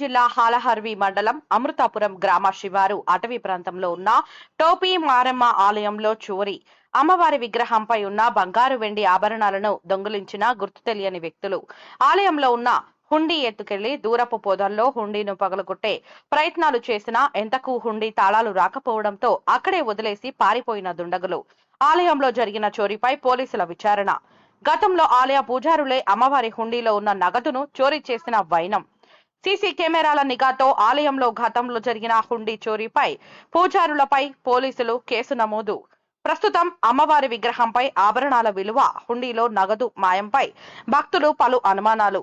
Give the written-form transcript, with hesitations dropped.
జిల్లా హాలహర్వి మండలం అమృతాపురం గ్రామ శివారు అటవీ ప్రాంతంలో ఉన్న టోపీ మారమ్మ ఆలయంలో చోరీ. అమ్మవారి విగ్రహంపై ఉన్న బంగారు వెండి ఆభరణాలను దొంగిలించిన గుర్తు తెలియని వ్యక్తులు ఆలయంలో ఉన్న హుండీ ఎత్తుకెళ్లి దూరపు పొదల్లో హుండీను పగలగొట్టే ప్రయత్నాలు చేసినా ఎంతకు హుండీ తాళాలు రాకపోవడంతో అక్కడే వదిలేసి పారిపోయిన దుండగులు. ఆలయంలో జరిగిన చోరీపై పోలీసుల విచారణ. గతంలో ఆలయ పూజారులే అమ్మవారి హుండీలో ఉన్న నగదును చోరీ చేసిన వైనం. సీసీ కెమెరాల నిఘాతో ఆలయంలో గతంలో జరిగిన హుండీ చోరీపై పూజారులపై పోలీసులు కేసు నమోదు. ప్రస్తుతం అమ్మవారి విగ్రహంపై ఆభరణాల విలువ, హుండీలో నగదు మాయంపై భక్తులు పలు అనుమానాలు.